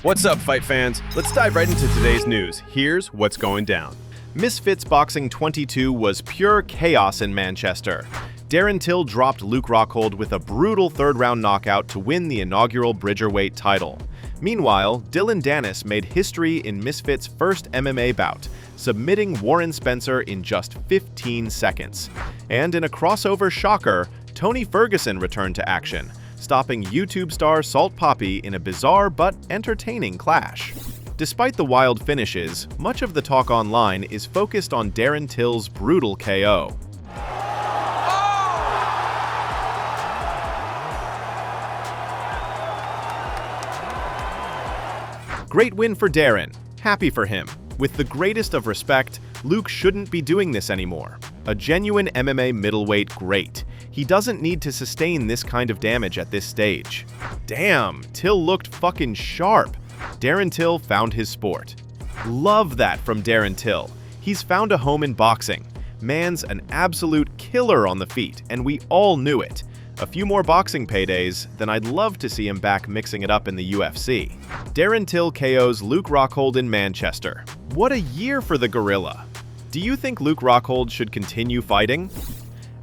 What's up, fight fans? Let's dive right into today's news. Here's what's going down. Misfits Boxing 22 was pure chaos in Manchester. Darren Till dropped Luke Rockhold with a brutal third-round knockout to win the inaugural Bridgerweight title. Meanwhile, Dillon Danis made history in Misfits' first MMA bout, submitting Warren Spencer in just 15 seconds. And in a crossover shocker, Tony Ferguson returned to action, stopping YouTube star Salt Papi in a bizarre but entertaining clash. Despite the wild finishes, much of the talk online is focused on Darren Till's brutal KO. Great win for Darren. Happy for him. With the greatest of respect, Luke shouldn't be doing this anymore. A genuine MMA middleweight great. He doesn't need to sustain this kind of damage at this stage. Damn, Till looked fucking sharp. Darren Till found his sport. Love that from Darren Till. He's found a home in boxing. Man's an absolute killer on the feet, and we all knew it. A few more boxing paydays, then I'd love to see him back mixing it up in the UFC. Darren Till KOs Luke Rockhold in Manchester. What a year for the gorilla. Do you think Luke Rockhold should continue fighting?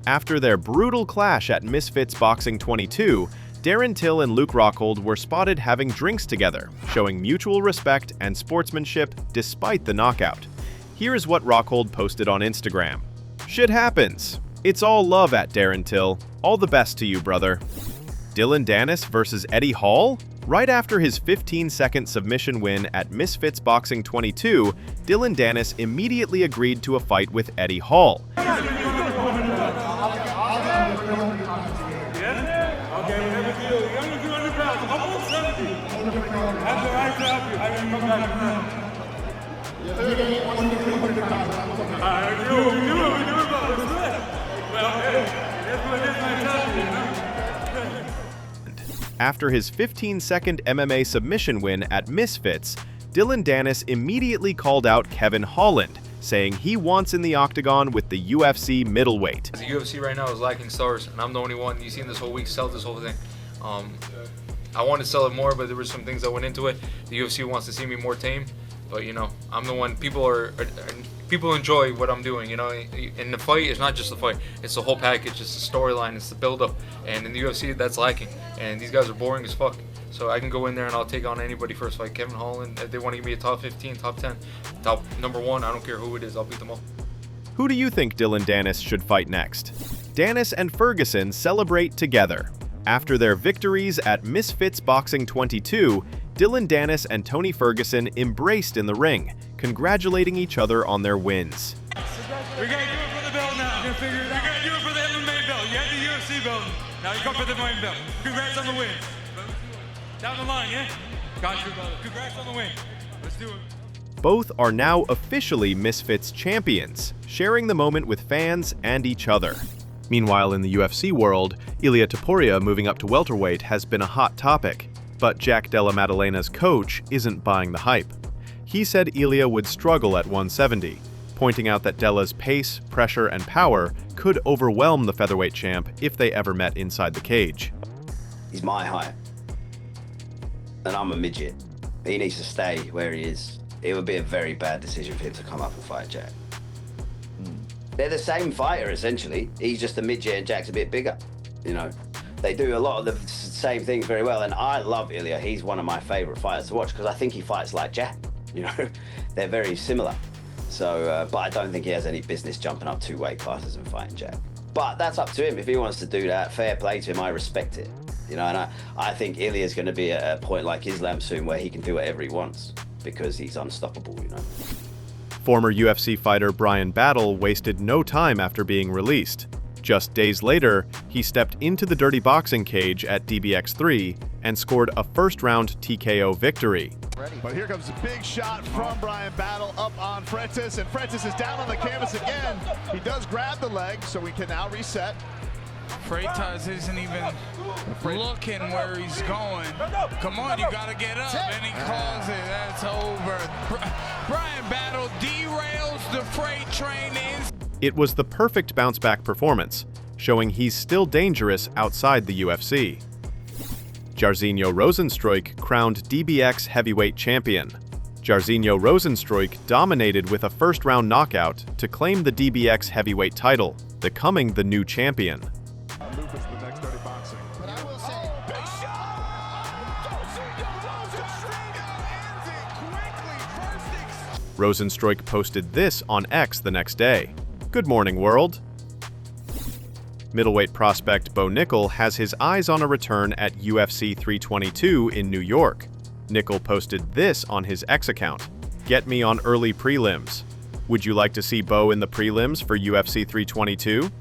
After their brutal clash at Misfits Boxing 22, Darren Till and Luke Rockhold were spotted having drinks together, showing mutual respect and sportsmanship despite the knockout. Here's what Rockhold posted on Instagram. Shit happens. It's all love at Darren Till. All the best to you, brother. Dillon Danis versus Eddie Hall? Right after his 15-second submission win at Misfits Boxing 22, Dillon Danis immediately agreed to a fight with Eddie Hall. After his 15-second MMA submission win at Misfits, Dillon Danis immediately called out Kevin Holland, saying he wants in the octagon with the UFC middleweight. The UFC right now is lacking stars, and I'm the only one you've seen this whole week sell this whole thing. I wanted to sell it more, but there were some things that went into it. The UFC wants to see me more tame, but you know, I'm the one. People enjoy what I'm doing, you know. In the fight, it's not just the fight; it's the whole package. It's the storyline, it's the build-up. And in the UFC, that's lacking. And these guys are boring as fuck. So I can go in there and I'll take on anybody first fight. Kevin Holland, if they want to give me a top 15, top 10, top number 1, I don't care who it is. I'll beat them all. Who do you think Dillon Danis should fight next? Danis and Ferguson celebrate together. After their victories at Misfits Boxing 22, Dillon Danis and Tony Ferguson embraced in the ring, congratulating each other on their wins. We gotta do it for the belt now. We gotta do it for the MMA belt. You had the UFC belt. Now you come for the main belt. Congrats on the win. Down the line, yeah? Got you, brother. Congrats on the win. Let's do it. Both are now officially Misfits champions, sharing the moment with fans and each other. Meanwhile, in the UFC world, Ilia Topuria moving up to welterweight has been a hot topic, but Jack Della Madalena's coach isn't buying the hype. He said Ilia would struggle at 170, pointing out that Della's pace, pressure, and power could overwhelm the featherweight champ if they ever met inside the cage. He's my height, and I'm a midget. He needs to stay where he is. It would be a very bad decision for him to come up and fight Jack. They're the same fighter, essentially. He's just a midget and Jack's a bit bigger, you know. They do a lot of the same things very well, and I love Ilia. He's one of my favorite fighters to watch because I think he fights like Jack, you know. They're very similar. So, but I don't think he has any business jumping up 2 weight classes and fighting Jack. But that's up to him. If he wants to do that, fair play to him, I respect it. You know, and I think Ilia's going to be at a point like Islam soon where he can do whatever he wants because he's unstoppable, you know. Former UFC fighter Bryan wasted no time after being released. Just days later, he stepped into the dirty boxing cage at DBX 3 and scored a first-round TKO victory. But here comes a big shot from Bryan up on Flattens, and Flattens is down on the canvas again. He does grab the leg, so we can now reset. Freitas isn't even looking where he's going. Come on, you gotta get up, and he calls it. That's over. Bryan derails the freight train. It was the perfect bounce-back performance, showing he's still dangerous outside the UFC. Jairzinho Rozenstruik crowned DBX Heavyweight Champion. Jairzinho Rozenstruik dominated with a first-round knockout to claim the DBX Heavyweight title, becoming the new champion. Luke is the next Dirty Boxing. But I will say, Big shot! Rozenstruik posted this on X the next day. "Good morning, world." Middleweight prospect Bo Nickal has his eyes on a return at UFC 322 in New York. Nickal posted this on his X account. "Get me on early prelims. Would you like to see Bo in the prelims for UFC 322?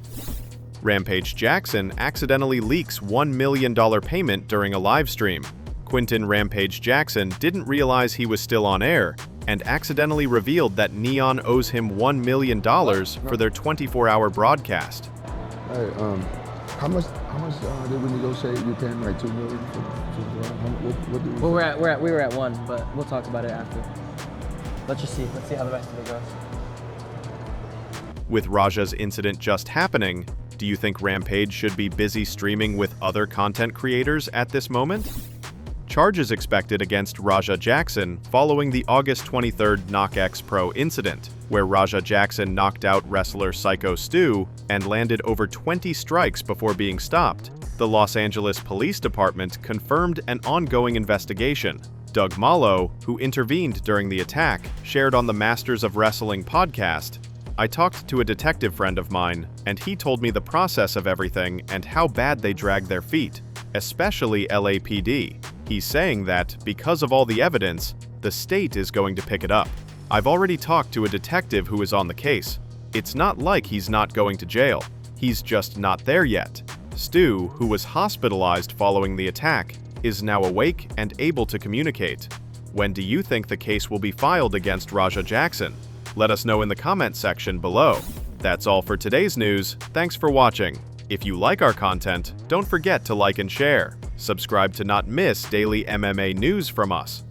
Rampage Jackson accidentally leaks $1 million payment during a live stream. Quinton Rampage Jackson didn't realize he was still on air and accidentally revealed that Neon owes him $1 million for their 24-hour broadcast. Hey, how much did we negotiate? You paying like $2 million for what did we Well, we were at 1, but we'll talk about it after. Let's see how the rest of it goes. With Raja's incident just happening, do you think Rampage should be busy streaming with other content creators at this moment? Charges expected against Raja Jackson following the August 23rd KnokX Pro incident, where Raja Jackson knocked out wrestler Syko Stu and landed over 20 strikes before being stopped. The Los Angeles Police Department confirmed an ongoing investigation. Doug Malo, who intervened during the attack, shared on the Masters of Wrestling podcast, "I talked to a detective friend of mine, and he told me the process of everything and how bad they drag their feet, especially LAPD. He's saying that, because of all the evidence, the state is going to pick it up. I've already talked to a detective who is on the case. It's not like he's not going to jail. He's just not there yet." Stu, who was hospitalized following the attack, is now awake and able to communicate. When do you think the case will be filed against Raja Jackson? Let us know in the comments section below. That's all for today's news. Thanks for watching. If you like our content, don't forget to like and share. Subscribe to not miss daily MMA news from us.